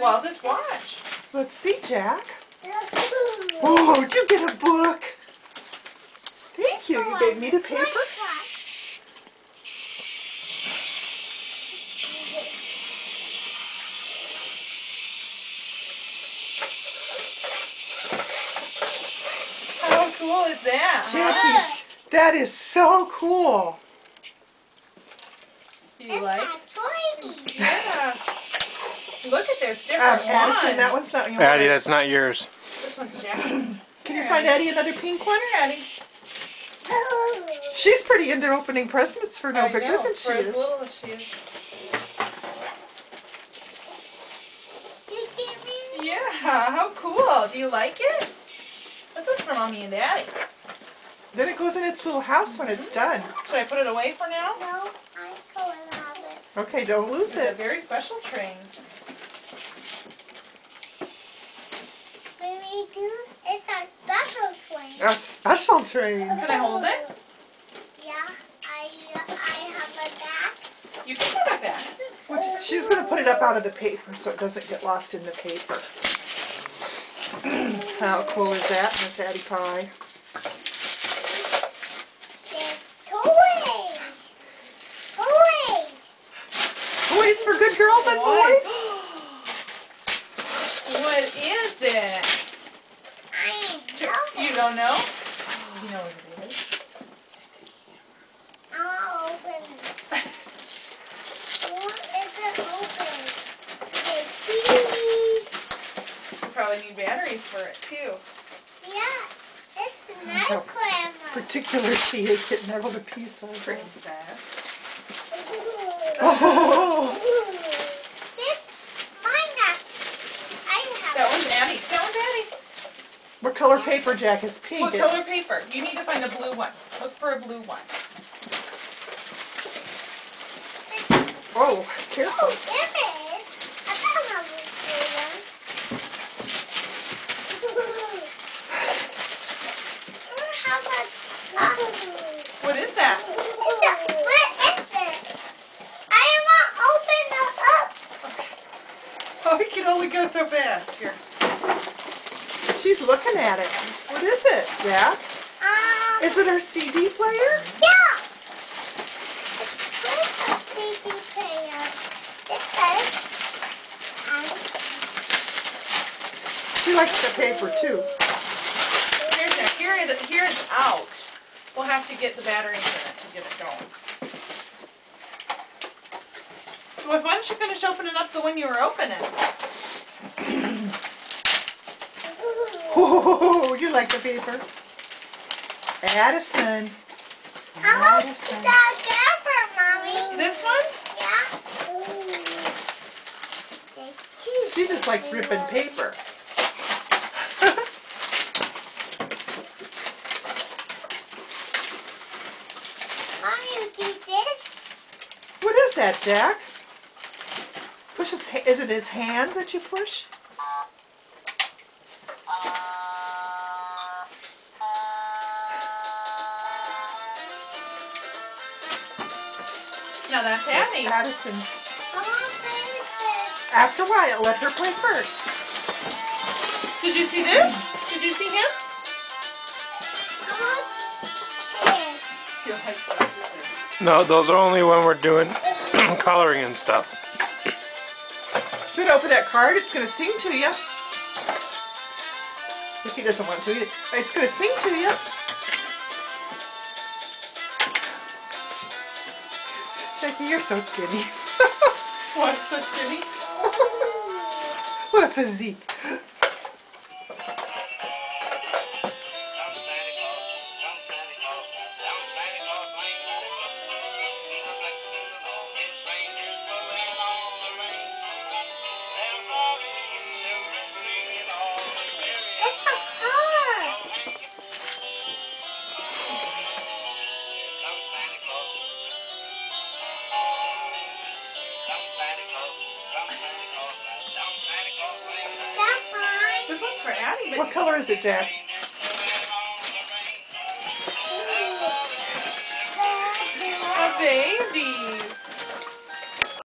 Well, just watch. Let's see, Jack. Oh, did you get a book? Thank you. You gave me the paper. How cool is that? Jackie, that is so cool. Do you like? Yeah. Look at this different Addison, ones. that one's not yours. Addie, that's not yours. This one's Jackie's. Can you find Addie another pink one? Here, Addie. She's pretty into opening presents for no I big know, good she for as is. little as she is. Yeah, how cool. Do you like it? This one's for Mommy and Daddy. Then it goes in its little house when it's done. Should I put it away for now? No, I go and have it. Okay, don't lose It's a it. very special train. Baby, it's a special train. A special train. Can I hold it? Yeah, I have a bag. You can put it back. She's going to put it up out of the paper so it doesn't get lost in the paper. How cool is that, Miss Addie Pie? There's toys. Toys. Toys for good girls and boys? What is it? I know. You don't know? You know what it is. I'll open it. What is it open? The cheese. You probably need batteries for it too. Yeah, it's the How knife clamor. particular she is getting that little piece of it. Princess. Oh, This, mine got, I have That one's Addie's. That one's Addie's. what color paper, Jack? Is pink. What color paper? You need to find a blue one. Look for a blue one. Oh, Oh, careful. there it is. I found a blue one. How much? What is that? What is it? I want to open it up. Oh, we can only go so fast here. She's looking at it. What is it, Jack? Is it her CD player? Yeah. Where's the CD player? It says. She likes the paper too. Here, Jack. Here it's out. We'll have to get the batteries in it to get it going. Well, why don't you finish opening up the one you were opening? Oh, you like the paper? Addison. How much is Addison. that there for, Mommy? This one? Yeah. She just likes ripping paper. Mommy, you do this? What is that, Jack? Push its. Is it his hand that you push? No, that's That's Addie's. Addison's. I want to play with this. After a while, let her play first. Did you see this? Did you see him? I want this. He likes the scissors. No, those are only when we're doing coloring and stuff. If you open that card, it's going to sing to you. If he doesn't want to, it's going to sing to you. Jackie, you're so skinny. Why so skinny? What a physique. It's a car. That's mine. This one's for Addie, but What color is it, Jack? a baby.